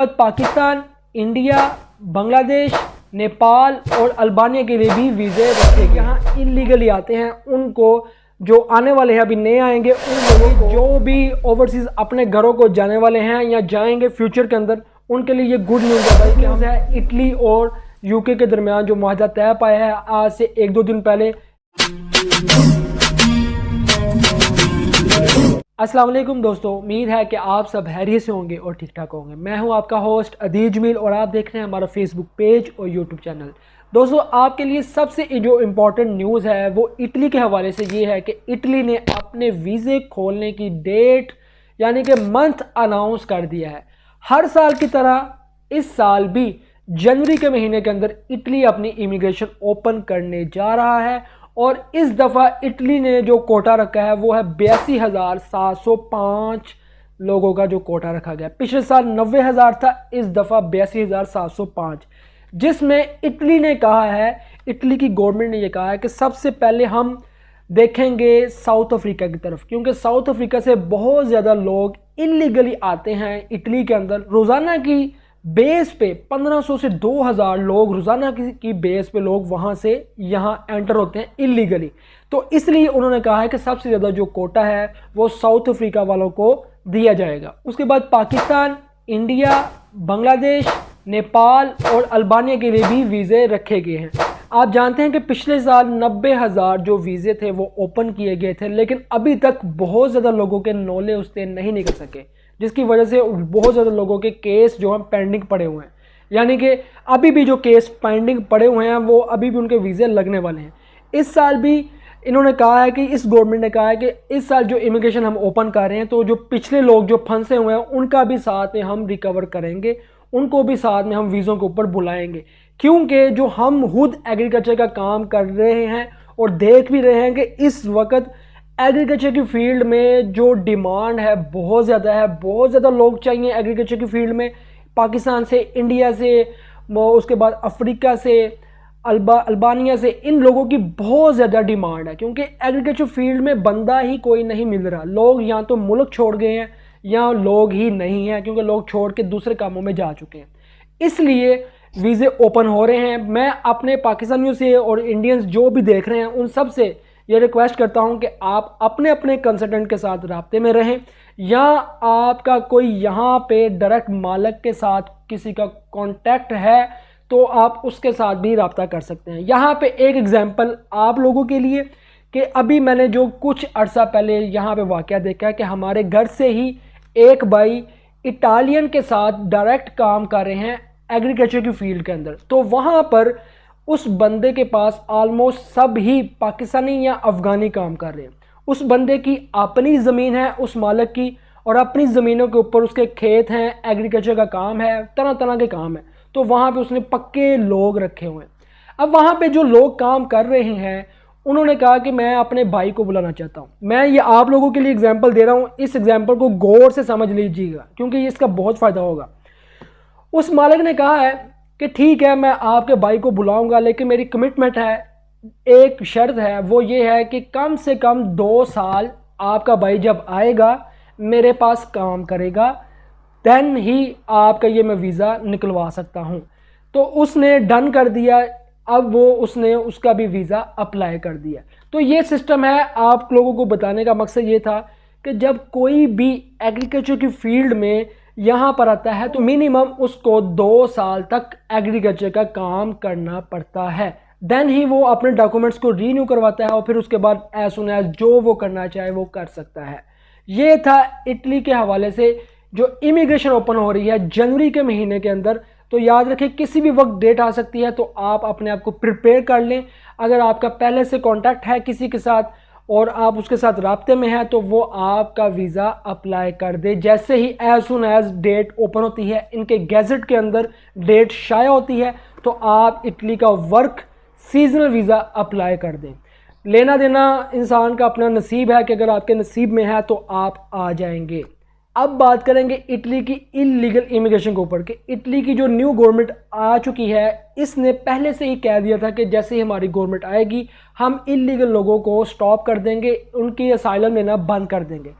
Pakistan, India, Bangladesh, Nepal और Albania के लिए भी वीज़े रखे गए। यहाँ इलीगली आते हैं उनको, जो आने वाले हैं अभी नए आएंगे, उन लोगों को जो भी ओवरसीज़ अपने घरों को जाने वाले हैं या जाएंगे फ्यूचर के अंदर, उनके लिए ये गुड न्यूज़ है भाई। न्यूज़ है इटली और यूके के दरमियान जो मुआहदा तय पाया है आज से 1-2 दिन पहले। अस्सलाम वालेकुम दोस्तों, उम्मीद है कि आप सब हैरियत से होंगे और ठीक ठाक होंगे। मैं हूं आपका होस्ट अदील जमील और आप देख रहे हैं हमारा फेसबुक पेज और यूट्यूब चैनल। दोस्तों, आपके लिए सबसे जो इम्पोर्टेंट न्यूज़ है वो इटली के हवाले से ये है कि इटली ने अपने वीज़े खोलने की डेट यानी कि मंथ अनाउंस कर दिया है। हर साल की तरह इस साल भी जनवरी के महीने के अंदर इटली अपनी इमिग्रेशन ओपन करने जा रहा है और इस दफ़ा इटली ने जो कोटा रखा है वो है 82,705 लोगों का जो कोटा रखा गया। पिछले साल 90,000 था, इस दफ़ा 82,705, जिसमें इटली ने कहा है, इटली की गवर्नमेंट ने ये कहा है कि सबसे पहले हम देखेंगे साउथ अफ्रीका की तरफ, क्योंकि साउथ अफ्रीका से बहुत ज़्यादा लोग इलीगली आते हैं इटली के अंदर। रोज़ाना की बेस पे 1500 से 2000 लोग रोज़ाना की बेस पे लोग वहाँ से यहाँ एंटर होते हैं इलीगली। तो इसलिए उन्होंने कहा है कि सबसे ज़्यादा जो कोटा है वो साउथ अफ्रीका वालों को दिया जाएगा। उसके बाद पाकिस्तान, इंडिया, बांग्लादेश, नेपाल और अल्बानिया के लिए भी वीज़े रखे गए हैं। आप जानते हैं कि पिछले साल 90,000 जो वीज़े थे वो ओपन किए गए थे, लेकिन अभी तक बहुत ज़्यादा लोगों के नोले उससे नहीं निकल सके, जिसकी वजह से बहुत ज़्यादा लोगों के केस जो हैं पेंडिंग पड़े हुए हैं। यानी कि अभी भी जो केस पेंडिंग पड़े हुए हैं वो अभी भी उनके वीज़े लगने वाले हैं। इस साल भी इन्होंने कहा है कि इस गवर्नमेंट ने कहा है कि इस साल जो इमिग्रेशन हम ओपन कर रहे हैं तो जो पिछले लोग जो फंसे हुए हैं उनका भी साथ में हम रिकवर करेंगे, उनको भी साथ में हम वीज़ों के ऊपर बुलाएंगे, क्योंकि जो हम खुद एग्रीकल्चर का काम कर रहे हैं और देख भी रहे हैं कि इस वक्त एग्रीकल्चर की फील्ड में जो डिमांड है बहुत ज़्यादा है, बहुत ज़्यादा लोग चाहिए एग्रीकल्चर की फील्ड में। पाकिस्तान से, इंडिया से, उसके बाद अफ्रीका से, अल्बानिया से, इन लोगों की बहुत ज़्यादा डिमांड है, क्योंकि एग्रीकल्चर फील्ड में बंदा ही कोई नहीं मिल रहा। लोग या तो मुल्क छोड़ गए हैं या लोग ही नहीं हैं, क्योंकि लोग छोड़ के दूसरे कामों में जा चुके हैं। इसलिए वीज़े ओपन हो रहे हैं। मैं अपने पाकिस्तानियों से और इंडियंस जो भी देख रहे हैं उन सब से ये रिक्वेस्ट करता हूं कि आप अपने अपने कंसल्टेंट के साथ राब्ते में रहें, या आपका कोई यहाँ पे डायरेक्ट मालिक के साथ किसी का कांटेक्ट है तो आप उसके साथ भी राब्ता कर सकते हैं। यहाँ पे एक एग्जांपल आप लोगों के लिए कि अभी मैंने जो कुछ अर्सा पहले यहाँ पे वाक़या देखा है कि हमारे घर से ही एक भाई इटालियन के साथ डायरेक्ट काम कर रहे हैं एग्रीकल्चर की फील्ड के अंदर। तो वहाँ पर उस बंदे के पास ऑलमोस्ट सब ही पाकिस्तानी या अफ़गानी काम कर रहे हैं। उस बंदे की अपनी ज़मीन है उस मालिक की, और अपनी ज़मीनों के ऊपर उसके खेत हैं, एग्रीकल्चर का काम है, तरह तरह के काम है। तो वहाँ पे उसने पक्के लोग रखे हुए हैं। अब वहाँ पे जो लोग काम कर रहे हैं उन्होंने कहा कि मैं अपने भाई को बुलाना चाहता हूँ। मैं ये आप लोगों के लिए एग्जाम्पल दे रहा हूँ, इस एग्जाम्पल को गौर से समझ लीजिएगा क्योंकि इसका बहुत फ़ायदा होगा। उस मालिक ने कहा है कि ठीक है, मैं आपके भाई को बुलाऊंगा, लेकिन मेरी कमिटमेंट है, एक शर्त है, वो ये है कि कम से कम 2 साल आपका भाई जब आएगा मेरे पास काम करेगा, देन ही आपका ये मैं वीज़ा निकलवा सकता हूँ। तो उसने डन कर दिया। अब वो उसने उसका भी वीज़ा अप्लाई कर दिया। तो ये सिस्टम है। आप लोगों को बताने का मकसद ये था कि जब कोई भी एग्रीकल्चर की फील्ड में यहाँ पर आता है तो मिनिमम उसको 2 साल तक एग्रीकल्चर का काम करना पड़ता है, देन ही वो अपने डॉक्यूमेंट्स को रीन्यू करवाता है और फिर उसके बाद एज सुन एज जो वो करना चाहे वो कर सकता है। ये था इटली के हवाले से जो इमिग्रेशन ओपन हो रही है जनवरी के महीने के अंदर। तो याद रखें किसी भी वक्त डेट आ सकती है, तो आप अपने आप को प्रिपेयर कर लें। अगर आपका पहले से कॉन्टैक्ट है किसी के साथ और आप उसके साथ राब्ते में हैं तो वो आपका वीज़ा अप्लाई कर दे। जैसे ही as soon as date open होती है, इनके गैजेट के अंदर डेट शाया होती है, तो आप इटली का वर्क सीजनल वीज़ा अप्लाई कर दें। लेना देना इंसान का अपना नसीब है कि अगर आपके नसीब में है तो आप आ जाएंगे। अब बात करेंगे इटली की इलीगल इमिग्रेशन के ऊपर कि इटली की जो न्यू गवर्नमेंट आ चुकी है, इसने पहले से ही कह दिया था कि जैसे ही हमारी गवर्नमेंट आएगी हम इलीगल लोगों को स्टॉप कर देंगे, उनकी असाइलम लेना बंद कर देंगे।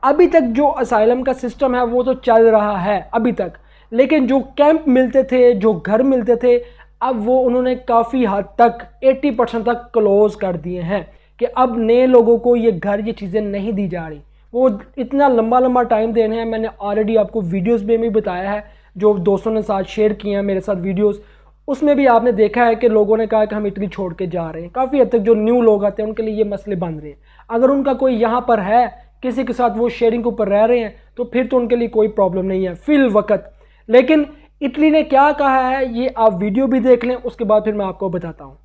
अभी तक जो असाइलम का सिस्टम है वो तो चल रहा है अभी तक, लेकिन जो कैंप मिलते थे, जो घर मिलते थे, अब वो उन्होंने काफ़ी हद तक 80% तक क्लोज कर दिए हैं कि अब नए लोगों को ये घर, ये चीज़ें नहीं दी जा रही। वो इतना लंबा लंबा टाइम दे रहे हैं। मैंने ऑलरेडी आपको वीडियोस में भी बताया है, जो दोस्तों ने साथ शेयर किए हैं मेरे साथ वीडियोस, उसमें भी आपने देखा है कि लोगों ने कहा कि हम इटली छोड़ के जा रहे हैं। काफ़ी हद तक जो न्यू लोग आते हैं उनके लिए ये मसले बन रहे हैं। अगर उनका कोई यहाँ पर है, किसी के साथ वो शेयरिंग के ऊपर रह रहे हैं, तो फिर तो उनके लिए कोई प्रॉब्लम नहीं है फिल वक्त। लेकिन इटली ने क्या कहा है ये आप वीडियो भी देख लें, उसके बाद फिर मैं आपको बताता हूँ।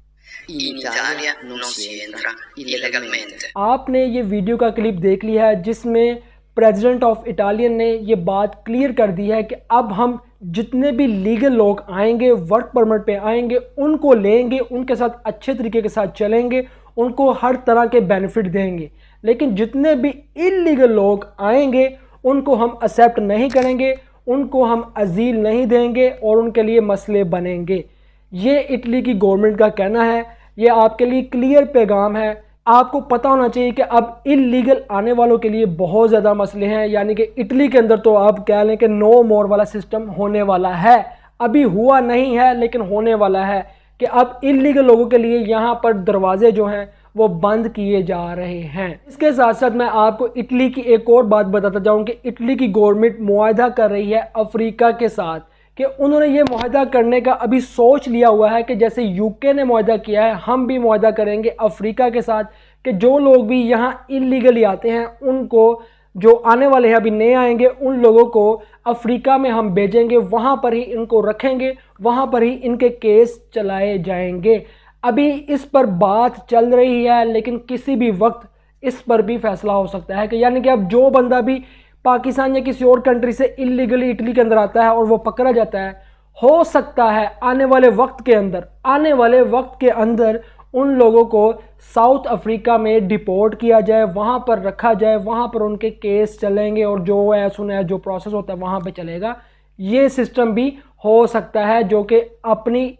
In Italia non si entra illegalmente. आपने ये वीडियो का क्लिप देख लिया है जिसमें प्रेसिडेंट ऑफ इटालियन ने ये बात क्लियर कर दी है कि अब हम जितने भी लीगल लोग आएंगे, वर्क परमिट पे आएंगे, उनको लेंगे, उनके साथ अच्छे तरीके के साथ चलेंगे, उनको हर तरह के बेनिफिट देंगे। लेकिन जितने भी इलीगल लोग आएंगे उनको हम एक्सेप्ट नहीं करेंगे, उनको हम अजील नहीं देंगे और उनके लिए मसले बनेंगे। ये इटली की गवर्नमेंट का कहना है। ये आपके लिए क्लियर पैगाम है। आपको पता होना चाहिए कि अब इलीगल आने वालों के लिए बहुत ज़्यादा मसले हैं। यानी कि इटली के अंदर तो आप कह लें कि नो मोर वाला सिस्टम होने वाला है। अभी हुआ नहीं है लेकिन होने वाला है कि अब इलीगल लोगों के लिए यहाँ पर दरवाजे जो हैं वो बंद किए जा रहे हैं। इसके साथ साथ मैं आपको इटली की एक और बात बताता जाऊँ कि इटली की गवर्नमेंट मुआहदा कर रही है अफ्रीका के साथ, कि उन्होंने ये मुआहदा करने का अभी सोच लिया हुआ है कि जैसे यूके ने मुआहदा किया है, हम भी मुआहदा करेंगे अफ्रीका के साथ कि जो लोग भी यहाँ इलीगली आते हैं उनको, जो आने वाले हैं अभी नए आएंगे, उन लोगों को अफ्रीका में हम भेजेंगे, वहाँ पर ही इनको रखेंगे, वहाँ पर ही इनके केस चलाए जाएंगे। अभी इस पर बात चल रही है लेकिन किसी भी वक्त इस पर भी फैसला हो सकता है कि यानी कि अब जो बंदा भी पाकिस्तान या किसी और कंट्री से इलीगली इटली के अंदर आता है और वो पकड़ा जाता है, हो सकता है आने वाले वक्त के अंदर उन लोगों को साउथ अफ्रीका में डिपोर्ट किया जाए, वहाँ पर रखा जाए, वहाँ पर उनके केस चलेंगे और जो है सुना जो प्रोसेस होता है वहाँ पे चलेगा। ये सिस्टम भी हो सकता है जो कि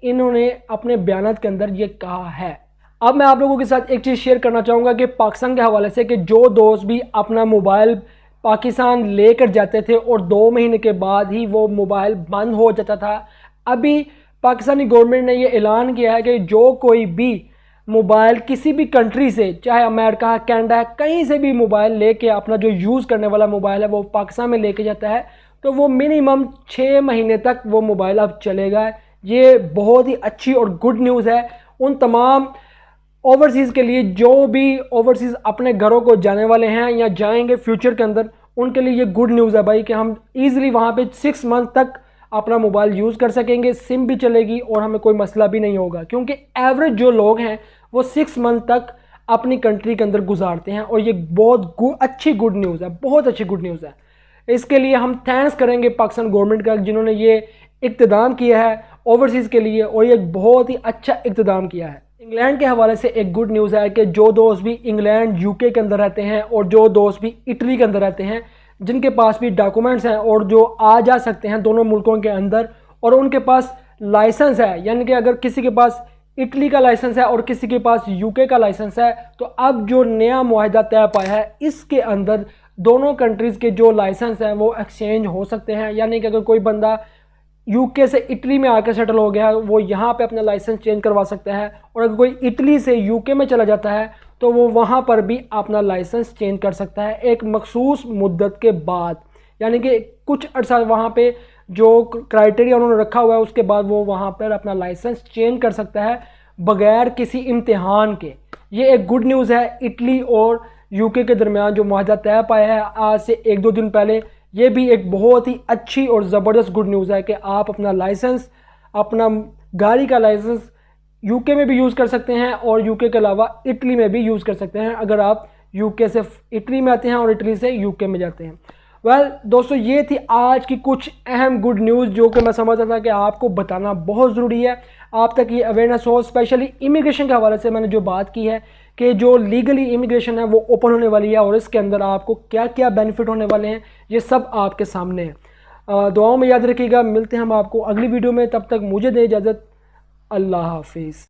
इन्होंने अपने बयान के अंदर ये कहा है। अब मैं आप लोगों के साथ एक चीज़ शेयर करना चाहूँगा कि पाकिस्तान के हवाले से कि जो दोस्त भी अपना मोबाइल पाकिस्तान लेकर जाते थे और 2 महीने के बाद ही वो मोबाइल बंद हो जाता था, अभी पाकिस्तानी गवर्नमेंट ने ये ऐलान किया है कि जो कोई भी मोबाइल किसी भी कंट्री से, चाहे अमेरिका, कनाडा है, कहीं से भी मोबाइल लेके अपना जो यूज़ करने वाला मोबाइल है वो पाकिस्तान में लेके जाता है तो वो मिनिमम 6 महीने तक वो मोबाइल अब चलेगा। ये बहुत ही अच्छी और गुड न्यूज़ है उन तमाम ओवरसीज़ के लिए जो भी ओवरसीज़ अपने घरों को जाने वाले हैं या जाएंगे फ्यूचर के अंदर, उनके लिए ये गुड न्यूज़ है भाई कि हम ईज़िली वहाँ पे 6 मंथ तक अपना मोबाइल यूज़ कर सकेंगे, सिम भी चलेगी और हमें कोई मसला भी नहीं होगा, क्योंकि एवरेज जो लोग हैं वो 6 मंथ तक अपनी कंट्री के अंदर गुजारते हैं और ये बहुत अच्छी गुड न्यूज़ है, बहुत अच्छी गुड न्यूज़ है। इसके लिए हम थैंक्स करेंगे पाकिस्तान गवर्नमेंट का जिन्होंने ये इक़्तिदाम किया है ओवरसीज़ के लिए और ये बहुत ही अच्छा इक़्तिदाम किया है। इंग्लैंड के हवाले से एक गुड न्यूज़ है कि जो दोस्त भी इंग्लैंड यूके के अंदर रहते हैं और जो दोस्त भी इटली के अंदर रहते हैं, जिनके पास भी डॉक्यूमेंट्स हैं और जो आ जा सकते हैं दोनों मुल्कों के अंदर और उनके पास लाइसेंस है, यानी कि अगर किसी के पास इटली का लाइसेंस है और किसी के पास यूके का लाइसेंस है, तो अब जो नया मुआहदा तय पाया है इसके अंदर दोनों कंट्रीज़ के जो लाइसेंस हैं वो एक्सचेंज हो सकते हैं। यानी कि अगर कोई बंदा यूके से इटली में आकर सेटल हो गया वो यहाँ पे अपना लाइसेंस चेंज करवा सकता है और अगर कोई इटली से यूके में चला जाता है तो वो वहाँ पर भी अपना लाइसेंस चेंज कर सकता है एक मखसूस मुद्दत के बाद। यानी कि कुछ अर्सा वहाँ पे जो क्राइटेरिया उन्होंने रखा हुआ है उसके बाद वो वहाँ पर अपना लाइसेंस चेंज कर सकता है बग़ैर किसी इम्तिहान के। ये एक गुड न्यूज़ है इटली और यूके के दरमियान जो मुआहदा तय पाया है आज से 1-2 दिन पहले। ये भी एक बहुत ही अच्छी और ज़बरदस्त गुड न्यूज़ है कि आप अपना लाइसेंस, अपना गाड़ी का लाइसेंस यूके में भी यूज़ कर सकते हैं और यूके के अलावा इटली में भी यूज़ कर सकते हैं अगर आप यूके से इटली में आते हैं और इटली से यूके में जाते हैं। दोस्तों ये थी आज की कुछ अहम गुड न्यूज़ जो कि मैं समझता था कि आपको बताना बहुत ज़रूरी है, आप तक ये अवेयरनेस हो। स्पेशली इमिग्रेशन के हवाले से मैंने जो बात की है कि जो लीगली इमिग्रेशन है वो ओपन होने वाली है और इसके अंदर आपको क्या क्या बेनिफिट होने वाले हैं ये सब आपके सामने है। दुआओं में याद रखिएगा। मिलते हैं हम आपको अगली वीडियो में, तब तक मुझे दें इजाज़त। अल्लाह हाफिज़।